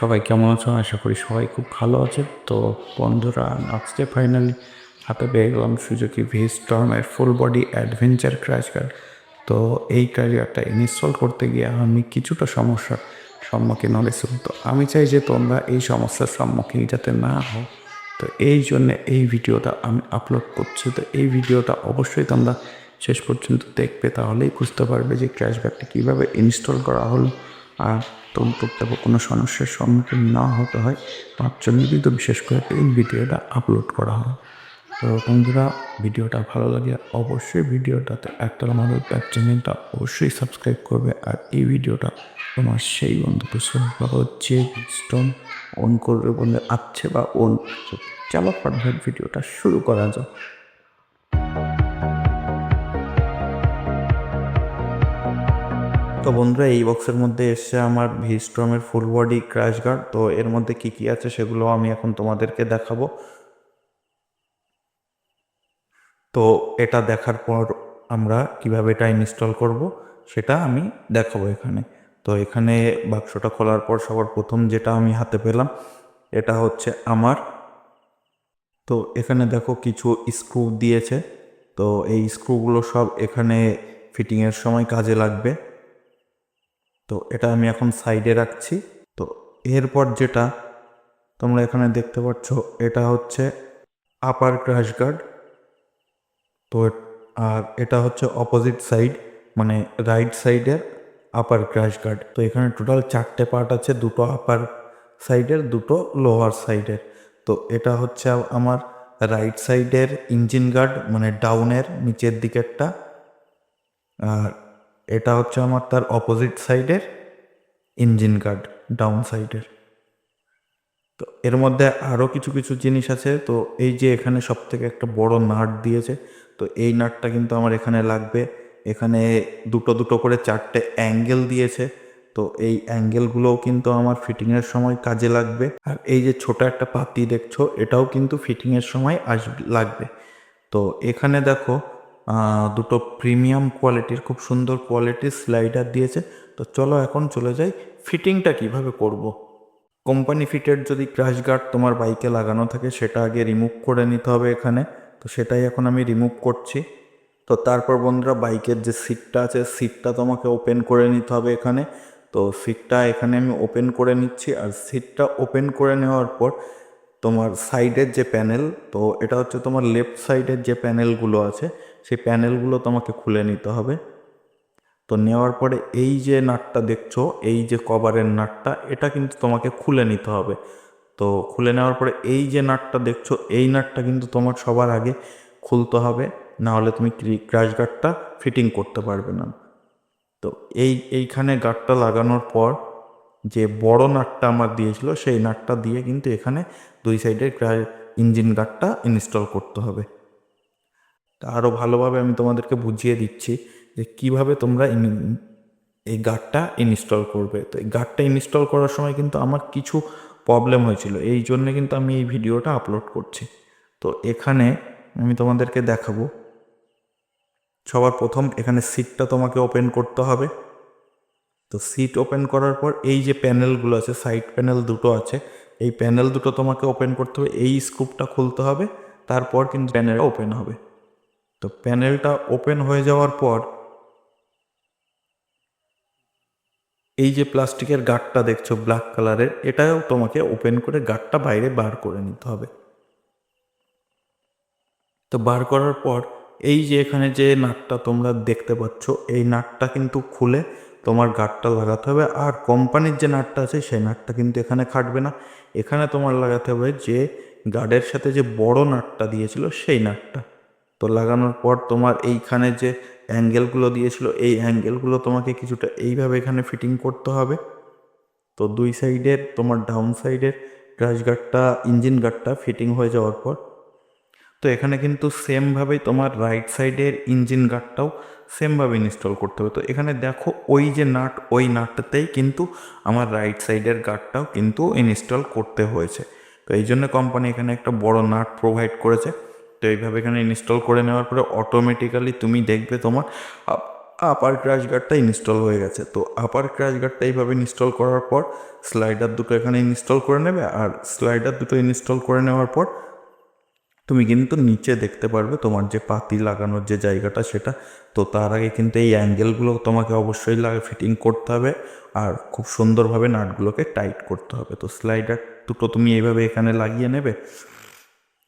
সবাই কেমন আছো? আশা করি সবাই খুব ভালো আছে। তো বন্ধুরা, আজকে ফাইনালি হাতে পেয়ে গেলাম সুজুকি ভি-স্টর্মের full body adventure crash guard. তো এই ক্র্যাশ গার্ডটা ইনস্টল করতে গিয়ে আমি কিছুটা সমস্যার সম্মুখীন হয়েছিলাম। তো আমি চাই যে তোমরা এই সমস্যার সম্মুখীন যাতে না হও, তো এই জন্যে এই ভিডিওটা আমি আপলোড করছি। তো এই ভিডিওটা অবশ্যই তোমরা শেষ পর্যন্ত দেখবে, তাহলেই বুঝতে পারবে যে ক্র্যাশ গার্ডটা কীভাবে ইনস্টল করা হলো। আর তোমাকে কোনো সমস্যার সম্মুখীন না হতে হয় তার জন্য কিন্তু বিশেষ করে এই ভিডিওটা আপলোড করা হয়। তো বন্ধুরা, ভিডিওটা ভালো লাগে অবশ্যই ভিডিওটাতে একটা আমাদের চ্যানেলটা অবশ্যই সাবস্ক্রাইব করবে। আর এই ভিডিওটা তোমার সেই বন্ধুদের সঙ্গে হচ্ছে স্টোন অন করবে বলে আছে বা অন। চলো ফটাফট ভিডিওটা শুরু করা যাক। তো বন্ধুরা, এই বক্সের মধ্যে এসছে আমার ভি-স্টর্মের ফুল বডি ক্র্যাশ গার্ড। তো এর মধ্যে কি কি আছে সেগুলো আমি এখন তোমাদেরকে দেখাবো। তো এটা দেখার পর আমরা কিভাবে এটা ইনস্টল করব সেটা আমি দেখাবো এখানে। তো এখানে বাক্সটা খোলার পর সবার প্রথম যেটা আমি হাতে পেলাম এটা হচ্ছে আমার। তো এখানে দেখো কিছু স্ক্রু দিয়েছে। তো এই স্ক্রুগুলো সব এখানে ফিটিংয়ের সময় কাজে লাগবে। তো এটা আমি এখন সাইডে রাখছি। তো এরপর যেটা তোমরা এখানে দেখতে পাচ্ছ এটা হচ্ছে আপার ক্র্যাশ গার্ড। তো আর এটা হচ্ছে অপোজিট সাইড, মানে রাইট সাইডের আপার ক্র্যাশ গার্ড। তো এখানে টোটাল 4টে পার্ট আছে, দুটো আপার সাইডের, দুটো লোয়ার সাইডের। তো এটা হচ্ছে আমার রাইট সাইডের ইঞ্জিন গার্ড, মানে ডাউনের নিচের দিকেরটা। আর এটা হচ্ছে আমার তার অপোজিট সাইডের ইঞ্জিন গার্ড, ডাউন সাইডের। তো এর মধ্যে আরও কিছু কিছু জিনিস আছে। তো এই যে এখানে সব থেকে একটা বড় নাট দিয়েছে, তো এই নাটটা কিন্তু আমার এখানে লাগবে। এখানে দুটো দুটো করে 4টে অ্যাঙ্গেল দিয়েছে। তো এই অ্যাঙ্গেলগুলোও কিন্তু আমার ফিটিংয়ের সময় কাজে লাগবে। আর এই যে ছোট একটা পাতি দেখছো, এটাও কিন্তু ফিটিংয়ের সময় লাগবে। তো এখানে দেখো দুটো প্রিমিয়াম কোয়ালিটির, খুব সুন্দর কোয়ালিটির স্লাইডার দিয়েছে। তো চলো এখন চলে যাই ফিটিংটা কিভাবে করব। কোম্পানি ফিটেড যদি ক্র্যাশ গার্ড তোমার বাইকে লাগানো থাকে সেটা আগে রিমুভ করে নিতে হবে এখানে। তো সেটাই এখন আমি রিমুভ করছি। তো তারপর বন্ধুরা, বাইকের যে সিটটা আছে সিটটা তোমাকে ওপেন করে নিতে হবে এখানে। তো সিটটা এখানে আমি ওপেন করে নিচ্ছি। আর সিটটা ওপেন করে নেওয়ার পর তোমার সাইডের যে প্যানেল, তো এটা হচ্ছে তোমার লেফট সাইডের যে প্যানেলগুলো আছে সেই প্যানেলগুলো তোমাকে খুলে নিতে হবে। তো নেওয়ার পরে এই যে নাটটা দেখছো, এই যে কভারের নাটটা, এটা কিন্তু তোমাকে খুলে নিতে হবে। তো খুলে নেওয়ার পরে এই যে নাটটা দেখছো, এই নাটটা কিন্তু তোমার সবার আগে খুলতে হবে, না হলে তুমি ক্র্যাশ গার্ডটা ফিটিং করতে পারবে না। তো এইখানে গার্ডটা লাগানোর পর যে বড় নাটটা আমার দিয়েছিল সেই নাটটা দিয়ে কিন্তু এখানে দুই সাইডের ইঞ্জিন গার্ডটা ইনস্টল করতে হবে। তা আরও ভালোভাবে আমি তোমাদেরকে বুঝিয়ে দিচ্ছি যে কিভাবে তোমরা এই গার্ডটা ইনস্টল করবে। তো এই গার্ডটা ইনস্টল করার সময় কিন্তু আমার কিছু প্রবলেম হয়েছিল, এই জন্যে কিন্তু আমি এই ভিডিওটা আপলোড করছি। তো এখানে আমি তোমাদেরকে দেখাবো। সবার প্রথম এখানে সিটটা তোমাকে ওপেন করতে হবে। তো সিট ওপেন করার পর এই যে প্যানেলগুলো আছে, সাইড প্যানেল দুটো আছে, এই প্যানেল দুটো তোমাকে ওপেন করতে হবে। এই স্ক্রুপটা খুলতে হবে, তারপর কিন্তু প্যানেলটা ওপেন হবে। তো প্যানেলটা ওপেন হয়ে যাওয়ার পর এই যে প্লাস্টিকের গার্ডটা দেখছো ব্ল্যাক কালারের, এটাও তোমাকে ওপেন করে গার্ডটা বাইরে বার করে নিতে হবে। তো বার করার পর এই যে এখানে যে নাটটা তোমরা দেখতে পাচ্ছ, এই নাটটা কিন্তু খুলে তোমার গার্ডটা লাগাতে হবে। আর কোম্পানির যে নাটটা আছে সেই নাটটা কিন্তু এখানে খাটবে না, এখানে তোমার লাগাতে হবে যে গার্ডের সাথে যে বড় নাটটা দিয়েছিল সেই নাটটা। তো লাগানোর পর তোমার এইখানে যে অ্যাঙ্গেলগুলো দিয়েছিল, এই অ্যাঙ্গেলগুলো তোমাকে কিছুটা এইভাবে এখানে ফিটিং করতে হবে। তো দুই সাইডের তোমার ডাউন সাইডের ক্র্যাশ গার্ডটা, ইঞ্জিন গার্ডটা ফিটিং হয়ে যাওয়ার পর, তো এখানে কিন্তু সেমভাবেই তোমার রাইট সাইডের ইঞ্জিন গার্ডটাও সেমভাবে ইনস্টল করতে হবে। তো এখানে দেখো ওই যে নাট, ওই নাটটাতেই কিন্তু আমার রাইট সাইডের গার্ডটাও কিন্তু ইনস্টল করতে হয়েছে। তো এই জন্য কোম্পানি এখানে একটা বড় নাট প্রোভাইড করেছে। তো এইভাবে এখানে ইনস্টল করে নেওয়ার পরে অটোমেটিক্যালি তুমি দেখবে তোমার আপার ক্র্যাশ গার্ডটা ইনস্টল হয়ে গেছে। তো আপার ক্র্যাশ গার্ডটা এইভাবে ইনস্টল করার পর স্লাইডার দুটো এখানে ইনস্টল করে নেবে। আর স্লাইডার দুটো ইনস্টল করে নেওয়ার পর তুমি কিন্তু নিচে দেখতে পারবে তোমার যে পাতি লাগানোর যে জায়গাটা সেটা। তো তার আগে কিন্তু এই অ্যাঙ্গেলগুলো তোমাকে অবশ্যই ফিটিং করতে হবে আর খুব সুন্দরভাবে নাটগুলোকে টাইট করতে হবে। তো স্লাইডার দুটো তুমি এইভাবে এখানে লাগিয়ে নেবে,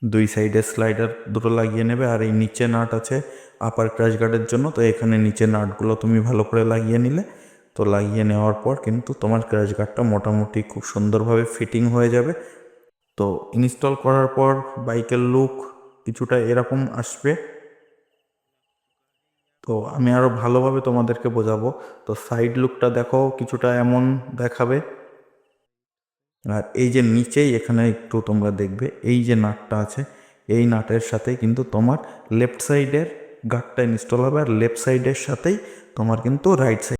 দুই সাইডে স্লাইডার দুটো লাগিয়ে নেবে। আর এই নিচে নাট আছে আপার ক্র্যাশ গার্ডের জন্য, তো এখানে নিচে নাটগুলো তুমি ভালো করে লাগিয়ে নিলে। তো লাগিয়ে নেওয়ার পর কিন্তু তোমার ক্র্যাশ গার্ডটা মোটামুটি খুব সুন্দরভাবে ফিটিং হয়ে যাবে। তো ইনস্টল করার পর বাইকের লুক কিছুটা এরকম আসবে। তো আমি আরও ভালোভাবে তোমাদেরকে বোঝাবো। তো সাইড লুকটা দেখো কিছুটা এমন দেখাবে। আর এই যে নিচেই এখানে একটু তোমরা দেখবে এই যে নাটটা আছে, এই নাটের সাথে কিন্তু তোমার লেফট সাইডের গার্ডটা ইনস্টল হবে আর লেফট সাইডের সাথেই তোমার কিন্তু রাইট সাইড